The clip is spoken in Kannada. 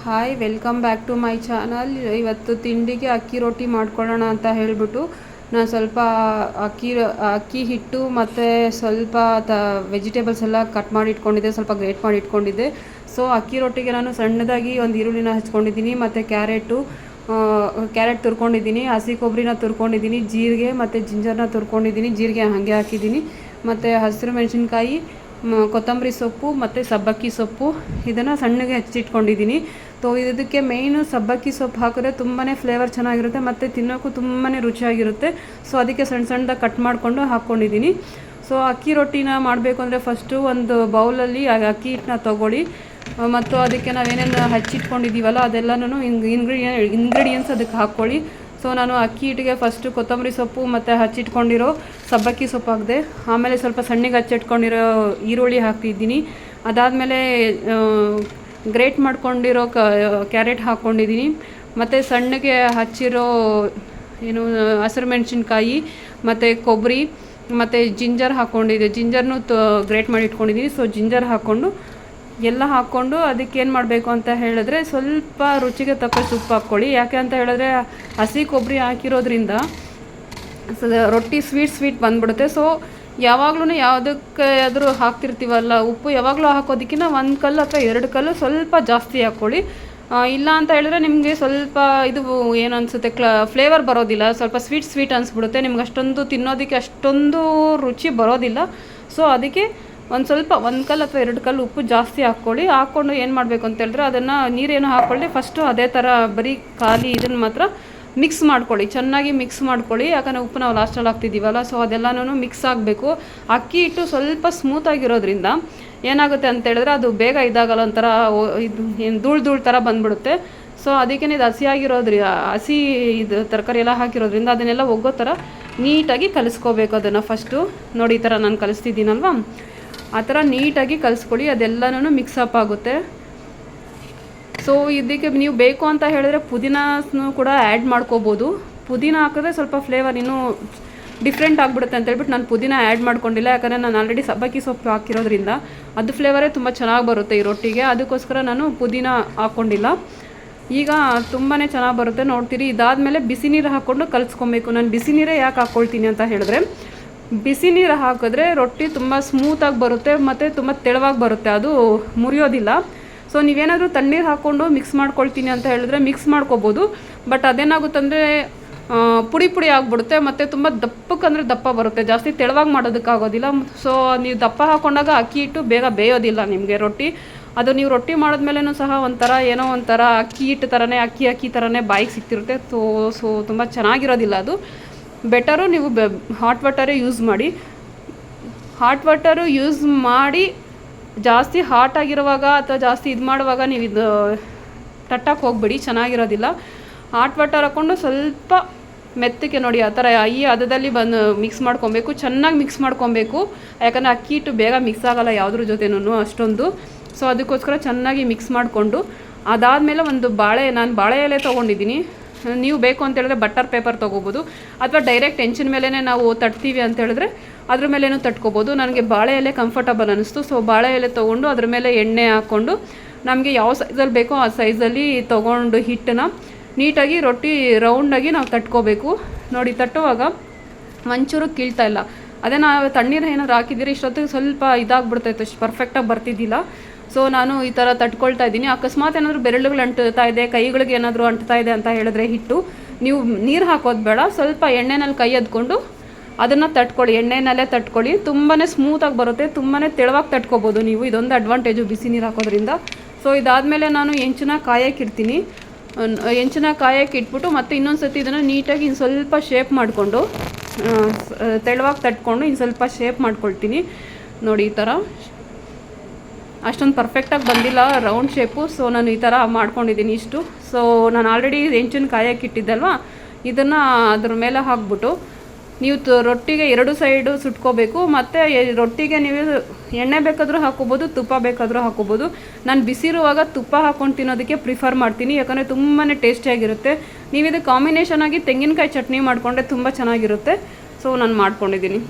Hi, welcome back to my channel. ಇವತ್ತು ತಿಂಡಿಗೆ ಅಕ್ಕಿ ರೊಟ್ಟಿ ಮಾಡ್ಕೊಳ್ಳೋಣ ಅಂತ ಹೇಳಿಬಿಟ್ಟು ನಾನು ಸ್ವಲ್ಪ ಅಕ್ಕಿ ಹಿಟ್ಟು ಮತ್ತು ಸ್ವಲ್ಪ ವೆಜಿಟೇಬಲ್ಸ್ ಎಲ್ಲ ಕಟ್ ಮಾಡಿ ಇಟ್ಕೊಂಡಿದ್ದೆ, ಸ್ವಲ್ಪ ಗ್ರೇಟ್ ಮಾಡಿ ಇಟ್ಕೊಂಡಿದ್ದೆ. ಸೊ ಅಕ್ಕಿ ರೊಟ್ಟಿಗೆ ನಾನು ಸಣ್ಣದಾಗಿ ಒಂದು ಈರುಳ್ಳಿನ ಹಚ್ಕೊಂಡಿದ್ದೀನಿ, ಮತ್ತು ಕ್ಯಾರೆಟ್ ತುರ್ಕೊಂಡಿದ್ದೀನಿ, ಹಸಿ ಕೊಬ್ಬರಿನ ತುರ್ಕೊಂಡಿದ್ದೀನಿ, ಜೀರಿಗೆ ಮತ್ತು ಜಿಂಜರ್ನ ತುರ್ಕೊಂಡಿದ್ದೀನಿ, ಜೀರಿಗೆ ಹಾಗೆ ಹಾಕಿದ್ದೀನಿ, ಮತ್ತು ಹಸಿರು ಮೆಣಸಿನ್ಕಾಯಿ, ಕೊತ್ತಂಬರಿ ಸೊಪ್ಪು ಮತ್ತು ಸಬ್ಬಕ್ಕಿ ಸೊಪ್ಪು ಇದನ್ನು ಸಣ್ಣಗೆ ಹೆಚ್ಚಿಟ್ಕೊಂಡಿದ್ದೀನಿ. ಇದಕ್ಕೆ ಮೇಯ್ನು ಸಬ್ಬಕ್ಕಿ ಸೊಪ್ಪು ಹಾಕಿದ್ರೆ ತುಂಬಾ ಫ್ಲೇವರ್ ಚೆನ್ನಾಗಿರುತ್ತೆ ಮತ್ತು ತಿನ್ನೋಕ್ಕೂ ತುಂಬಾ ರುಚಿಯಾಗಿರುತ್ತೆ. ಸೊ ಅದಕ್ಕೆ ಸಣ್ಣದಾಗಿ ಕಟ್ ಮಾಡಿಕೊಂಡು ಹಾಕ್ಕೊಂಡಿದ್ದೀನಿ. ಸೊ ಅಕ್ಕಿ ರೊಟ್ಟಿನ ಮಾಡಬೇಕು ಅಂದರೆ ಫಸ್ಟು ಒಂದು ಬೌಲಲ್ಲಿ ಅಕ್ಕಿ ಹಿಟ್ಟನ್ನ ತೊಗೊಳ್ಳಿ, ಮತ್ತು ಅದಕ್ಕೆ ನಾವೇನೇನು ಹಚ್ಚಿಟ್ಕೊಂಡಿದ್ದೀವಲ್ಲ ಅದೆಲ್ಲನೂ ಇಂಗ್ರೀಡಿಯೆಂಟ್ಸ್ ಅದಕ್ಕೆ ಹಾಕ್ಕೊಳ್ಳಿ. ಸೊ ನಾನು ಅಕ್ಕಿ ಹಿಟ್ಟಿಗೆ ಫಸ್ಟು ಕೊತ್ತಂಬರಿ ಸೊಪ್ಪು ಮತ್ತು ಹಚ್ಚಿಟ್ಕೊಂಡಿರೋ ಸಬ್ಬಕ್ಕಿ ಸೊಪ್ಪು ಹಾಕಿದೆ. ಆಮೇಲೆ ಸ್ವಲ್ಪ ಸಣ್ಣಗೆ ಹಚ್ಚಿಟ್ಕೊಂಡಿರೋ ಈರುಳ್ಳಿ ಹಾಕ್ತಿದ್ದೀನಿ. ಅದಾದಮೇಲೆ ಗ್ರೇಟ್ ಮಾಡ್ಕೊಂಡಿರೋ ಕ್ಯಾರೆಟ್ ಹಾಕ್ಕೊಂಡಿದ್ದೀನಿ, ಮತ್ತು ಸಣ್ಣಗೆ ಹಚ್ಚಿರೋ ಹಸಿರು ಮೆಣಸಿನ್ಕಾಯಿ ಮತ್ತು ಕೊಬ್ಬರಿ ಮತ್ತು ಜಿಂಜರ್ ಹಾಕ್ಕೊಂಡಿದ್ದೆ. ಜಿಂಜರ್ನು ಗ್ರೇಟ್ ಮಾಡಿ ಇಟ್ಕೊಂಡಿದ್ದೀನಿ. ಸೊ ಜಿಂಜರ್ ಹಾಕ್ಕೊಂಡು ಎಲ್ಲ ಹಾಕ್ಕೊಂಡು ಅದಕ್ಕೇನು ಮಾಡಬೇಕು ಅಂತ ಹೇಳಿದ್ರೆ ಸ್ವಲ್ಪ ರುಚಿಗೆ ತಕ್ಕಷ್ಟು ಉಪ್ಪು ಹಾಕ್ಕೊಳ್ಳಿ. ಯಾಕೆ ಅಂತ ಹೇಳಿದ್ರೆ ಹಸಿ ಕೊಬ್ಬರಿ ಹಾಕಿರೋದ್ರಿಂದ ರೊಟ್ಟಿ ಸ್ವೀಟ್ ಬಂದ್ಬಿಡುತ್ತೆ. ಸೊ ಯಾವಾಗಲೂ ಯಾವುದಕ್ಕೆ ಆದರೂ ಹಾಕ್ತಿರ್ತೀವಲ್ಲ, ಉಪ್ಪು ಯಾವಾಗಲೂ ಹಾಕೋದಕ್ಕಿಂತ 1 ಕಲ್ಲು ಅಥವಾ 2 ಕಲ್ಲು ಸ್ವಲ್ಪ ಜಾಸ್ತಿ ಹಾಕ್ಕೊಳ್ಳಿ. ಇಲ್ಲ ಅಂತ ಹೇಳಿದ್ರೆ ನಿಮಗೆ ಸ್ವಲ್ಪ ಇದು ಏನು ಅನಿಸುತ್ತೆ, ಫ್ಲೇವರ್ ಬರೋದಿಲ್ಲ, ಸ್ವಲ್ಪ ಸ್ವೀಟ್ ಅನಿಸ್ಬಿಡುತ್ತೆ, ನಿಮ್ಗೆ ಅಷ್ಟೊಂದು ತಿನ್ನೋದಕ್ಕೆ ಅಷ್ಟೊಂದು ರುಚಿ ಬರೋದಿಲ್ಲ. ಸೊ ಅದಕ್ಕೆ ಸ್ವಲ್ಪ 1 ಕಲ್ಲು ಅಥವಾ 2 ಕಲ್ಲು ಉಪ್ಪು ಜಾಸ್ತಿ ಹಾಕ್ಕೊಂಡು ಏನು ಮಾಡಬೇಕು ಅಂತ ಹೇಳಿದ್ರೆ ಅದನ್ನು ನೀರೇನು ಹಾಕ್ಕೊಳ್ಳಿ, ಫಸ್ಟು ಅದೇ ಥರ ಬರೀ ಖಾಲಿ ಇದನ್ನು ಮಾತ್ರ ಮಿಕ್ಸ್ ಮಾಡ್ಕೊಳ್ಳಿ, ಚೆನ್ನಾಗಿ ಮಿಕ್ಸ್ ಮಾಡ್ಕೊಳ್ಳಿ. ಯಾಕಂದರೆ ಉಪ್ಪು ನಾವು ಲಾಸ್ಟಲ್ಲಿ ಹಾಕ್ತಿದ್ದೀವಲ್ಲ, ಸೊ ಅದೆಲ್ಲನೂ ಮಿಕ್ಸ್ ಆಗಬೇಕು. ಅಕ್ಕಿ ಹಿಟ್ಟು ಸ್ವಲ್ಪ ಸ್ಮೂತಾಗಿರೋದ್ರಿಂದ ಏನಾಗುತ್ತೆ ಅಂತ ಹೇಳಿದ್ರೆ ಅದು ಬೇಗ ಇದಾಗಲ್ಲ, ಒಂಥರ ಧೂಳು ಥರ ಬಂದ್ಬಿಡುತ್ತೆ. ಸೊ ಅದಕ್ಕೆ ಇದು ಹಸಿ ತರಕಾರಿ ಎಲ್ಲ ಹಾಕಿರೋದ್ರಿಂದ ಅದನ್ನೆಲ್ಲ ಒಗ್ಗೋ ಥರ ನೀಟಾಗಿ ಕಲಿಸ್ಕೋಬೇಕು. ಅದನ್ನು ಫಸ್ಟು ನೋಡಿ ಈ ಥರ ನಾನು ಕಲಿಸ್ತಿದ್ದೀನಲ್ವ, ಆ ಥರ ನೀಟಾಗಿ ಕಲಿಸ್ಕೊಳ್ಳಿ. ಅದೆಲ್ಲನೂ ಮಿಕ್ಸಪ್ ಆಗುತ್ತೆ. ಸೊ ಇದಕ್ಕೆ ನೀವು ಬೇಕು ಅಂತ ಹೇಳಿದ್ರೆ ಪುದೀನೂ ಕೂಡ ಆ್ಯಡ್ ಮಾಡ್ಕೋಬೋದು. ಪುದೀನ ಹಾಕಿದ್ರೆ ಸ್ವಲ್ಪ ಫ್ಲೇವರ್ ಇನ್ನೂ ಡಿಫ್ರೆಂಟ್ ಆಗಿಬಿಡುತ್ತೆ ಅಂತ ಹೇಳ್ಬಿಟ್ಟು ನಾನು ಪುದೀನ ಆ್ಯಡ್ ಮಾಡ್ಕೊಂಡಿಲ್ಲ. ಯಾಕಂದರೆ ನಾನು ಆಲ್ರೆಡಿ ಸಬ್ಬಕ್ಕಿ ಸೊಪ್ಪು ಹಾಕಿರೋದ್ರಿಂದ ಅದು ಫ್ಲೇವರೇ ತುಂಬ ಚೆನ್ನಾಗಿ ಬರುತ್ತೆ ಈ ರೊಟ್ಟಿಗೆ. ಅದಕ್ಕೋಸ್ಕರ ನಾನು ಪುದೀನ ಹಾಕ್ಕೊಂಡಿಲ್ಲ. ಈಗ ತುಂಬಾ ಚೆನ್ನಾಗಿ ಬರುತ್ತೆ, ನೋಡ್ತೀರಿ. ಇದಾದಮೇಲೆ ಬಿಸಿ ನೀರು ಹಾಕ್ಕೊಂಡು ಕಲಿಸ್ಕೊಬೇಕು. ನಾನು ಬಿಸಿ ನೀರೇ ಯಾಕೆ ಹಾಕ್ಕೊಳ್ತೀನಿ ಅಂತ ಹೇಳಿದ್ರೆ, ಬಿಸಿ ನೀರು ಹಾಕಿದ್ರೆ ರೊಟ್ಟಿ ತುಂಬ ಸ್ಮೂತಾಗಿ ಬರುತ್ತೆ ಮತ್ತು ತುಂಬ ತೆಳುವಾಗಿ ಬರುತ್ತೆ, ಅದು ಮುರಿಯೋದಿಲ್ಲ. ಸೊ ನೀವೇನಾದರೂ ತಣ್ಣೀರು ಹಾಕ್ಕೊಂಡು ಮಿಕ್ಸ್ ಮಾಡ್ಕೊಳ್ತೀನಿ ಅಂತ ಹೇಳಿದ್ರೆ ಮಿಕ್ಸ್ ಮಾಡ್ಕೋಬೋದು. ಬಟ್ ಅದೇನಾಗುತ್ತಂದರೆ ಪುಡಿ ಆಗ್ಬಿಡುತ್ತೆ ಮತ್ತು ತುಂಬ ದಪ್ಪ ಬರುತ್ತೆ, ಜಾಸ್ತಿ ತೆಳುವಾಗಿ ಮಾಡೋದಕ್ಕಾಗೋದಿಲ್ಲ. ಸೊ ನೀವು ದಪ್ಪ ಹಾಕ್ಕೊಂಡಾಗ ಅಕ್ಕಿ ಹಿಟ್ಟು ಬೇಗ ಬೇಯೋದಿಲ್ಲ ನಿಮಗೆ ರೊಟ್ಟಿ. ಅದು ನೀವು ರೊಟ್ಟಿ ಮಾಡಿದ್ಮೇಲೆನೂ ಸಹ ಒಂಥರ ಅಕ್ಕಿ ಹಿಟ್ಟು ಥರನೇ ಅಕ್ಕಿ ಥರನೇ ಬಾಯಿಗೆ ಸಿಗ್ತಿರುತ್ತೆ. ಸೊ ತುಂಬ ಚೆನ್ನಾಗಿರೋದಿಲ್ಲ ಅದು. ಬೆಟರು ನೀವು ಹಾಟ್ ವಾಟರೇ ಯೂಸ್ ಮಾಡಿ. ಹಾಟ್ ವಾಟರು ಯೂಸ್ ಮಾಡಿ ಜಾಸ್ತಿ ಹಾಟ್ ಆಗಿರುವಾಗ ಅಥವಾ ಜಾಸ್ತಿ ಇದು ಮಾಡುವಾಗ ನೀವು ಇದು ತಟ್ಟಕ್ಕೆ ಹೋಗ್ಬೇಡಿ, ಚೆನ್ನಾಗಿರೋದಿಲ್ಲ. ಹಾಟ್ ವಾಟರ್ ಹಾಕ್ಕೊಂಡು ಸ್ವಲ್ಪ ಮೆತ್ತಗೆ ನೋಡಿ ಆ ಥರ ಈ ಹದದಲ್ಲಿ ಬಂದು ಮಿಕ್ಸ್ ಮಾಡ್ಕೊಬೇಕು, ಚೆನ್ನಾಗಿ ಮಿಕ್ಸ್ ಮಾಡ್ಕೊಬೇಕು. ಯಾಕಂದರೆ ಅಕ್ಕಿ ಹಿಟ್ಟು ಬೇಗ ಮಿಕ್ಸ್ ಆಗೋಲ್ಲ ಯಾವುದ್ರ ಜೊತೆನೂ ಅಷ್ಟೊಂದು. ಸೊ ಅದಕ್ಕೋಸ್ಕರ ಚೆನ್ನಾಗಿ ಮಿಕ್ಸ್ ಮಾಡಿಕೊಂಡು ಅದಾದಮೇಲೆ ಒಂದು ನಾನು ಬಾಳೆ ಎಲೆ ತೊಗೊಂಡಿದ್ದೀನಿ. ನೀವು ಬೇಕು ಅಂತ ಹೇಳಿದ್ರೆ ಬಟರ್ ಪೇಪರ್ ತೊಗೋಬೋದು, ಅಥವಾ ಡೈರೆಕ್ಟ್ ಹೆಂಚಿನ ಮೇಲೇ ನಾವು ತಟ್ತೀವಿ ಅಂತ ಹೇಳಿದ್ರೆ ಅದ್ರ ಮೇಲೇನೂ ತಟ್ಕೋಬೋದು. ನನಗೆ ಬಾಳೆ ಎಲೆ ಕಂಫರ್ಟಬಲ್ ಅನ್ನಿಸ್ತು. ಸೊ ಬಾಳೆ ಎಲೆ ತೊಗೊಂಡು ಅದ್ರ ಮೇಲೆ ಎಣ್ಣೆ ಹಾಕ್ಕೊಂಡು ನಮಗೆ ಯಾವ ಸೈಜಲ್ಲಿ ಬೇಕೋ ಆ ಸೈಜಲ್ಲಿ ತೊಗೊಂಡು ಹಿಟ್ಟನ್ನು ನೀಟಾಗಿ ರೊಟ್ಟಿ ರೌಂಡಾಗಿ ನಾವು ತಟ್ಕೋಬೇಕು. ನೋಡಿ, ತಟ್ಟುವಾಗ ಒಂಚೂರು ಕೀಳ್ತಾ ಇಲ್ಲ. ಅದೇ ನಾವು ತಣ್ಣೀರು ಏನಾದ್ರು ಹಾಕಿದ್ದೀರಿ ಇಷ್ಟೊತ್ತಿಗೆ ಸ್ವಲ್ಪ ಇದಾಗ್ಬಿಡ್ತಾಯಿತ್ತು, ಅಷ್ಟು ಪರ್ಫೆಕ್ಟಾಗಿ ಬರ್ತಿದ್ದಿಲ್ಲ. ಸೊ ನಾನು ಈ ಥರ ತಟ್ಕೊಳ್ತಾ ಇದ್ದೀನಿ. ಅಕಸ್ಮಾತ್ ಏನಾದರೂ ಬೆರಳುಗಳು ಅಂಟ್ತಾ ಇದೆ, ಕೈಗಳಿಗೆ ಏನಾದರೂ ಅಂಟ್ತಾ ಇದೆ ಅಂತ ಹೇಳಿದ್ರೆ ಹಿಟ್ಟು, ನೀವು ನೀರು ಹಾಕೋದು ಬೇಡ, ಸ್ವಲ್ಪ ಎಣ್ಣೆನಲ್ಲಿ ಕೈ ಅದ್ಕೊಂಡು ಅದನ್ನು ತಟ್ಕೊಳ್ಳಿ, ಎಣ್ಣೆನಲ್ಲೇ ತಟ್ಕೊಳ್ಳಿ. ತುಂಬಾ ಸ್ಮೂತಾಗಿ ಬರುತ್ತೆ, ತುಂಬಾ ತೆಳುವಾಗಿ ತಟ್ಕೊಬೋದು ನೀವು. ಇದೊಂದು ಅಡ್ವಾಂಟೇಜು ಬಿಸಿ ನೀರು ಹಾಕೋದ್ರಿಂದ. ಸೊ ಇದಾದಮೇಲೆ ನಾನು ಹೆಂಚನ್ನ ಕಾಯಕ್ಕಿಡ್ತೀನಿ. ಹೆಂಚನ್ನ ಕಾಯಕ್ಕಿಟ್ಬಿಟ್ಟು ಮತ್ತೆ ಇನ್ನೊಂದು ಸತಿ ಇದನ್ನು ನೀಟಾಗಿ ಇನ್ನು ಸ್ವಲ್ಪ ಶೇಪ್ ಮಾಡಿಕೊಂಡು ತೆಳುವಾಗಿ ತಟ್ಕೊಂಡು ಇನ್ನು ಸ್ವಲ್ಪ ಶೇಪ್ ಮಾಡ್ಕೊಳ್ತೀನಿ. ನೋಡಿ ಈ ಥರ ಅಷ್ಟೊಂದು ಪರ್ಫೆಕ್ಟಾಗಿ ಬಂದಿಲ್ಲ ರೌಂಡ್ ಶೇಪು. ಸೊ ನಾನು ಈ ಥರ ಮಾಡ್ಕೊಂಡಿದ್ದೀನಿ ಇಷ್ಟು. ಸೊ ನಾನು ಆಲ್ರೆಡಿ ಹೆಂಚನ್ನು ಕಾಯಕ್ಕಿಟ್ಟಿದ್ದಲ್ವ, ಇದನ್ನು ಅದ್ರ ಮೇಲೆ ಹಾಕ್ಬಿಟ್ಟು ನೀವು ರೊಟ್ಟಿಗೆ 2 ಸೈಡು ಸುಟ್ಕೋಬೇಕು. ಮತ್ತು ರೊಟ್ಟಿಗೆ ನೀವು ಎಣ್ಣೆ ಬೇಕಾದರೂ ಹಾಕ್ಕೋಬೋದು, ತುಪ್ಪ ಬೇಕಾದರೂ ಹಾಕ್ಕೋಬೋದು. ನಾನು ಬಿಸಿರುವಾಗ ತುಪ್ಪ ಹಾಕ್ಕೊಂಡು ತಿನ್ನೋದಕ್ಕೆ ಪ್ರಿಫರ್ ಮಾಡ್ತೀನಿ, ಯಾಕಂದರೆ ತುಂಬಾ ಟೇಸ್ಟಿಯಾಗಿರುತ್ತೆ. ನೀವು ಇದು ಕಾಂಬಿನೇಷನ್ ಆಗಿ ತೆಂಗಿನಕಾಯಿ ಚಟ್ನಿ ಮಾಡಿಕೊಂಡ್ರೆ ತುಂಬ ಚೆನ್ನಾಗಿರುತ್ತೆ. ಸೊ ನಾನು ಮಾಡ್ಕೊಂಡಿದ್ದೀನಿ.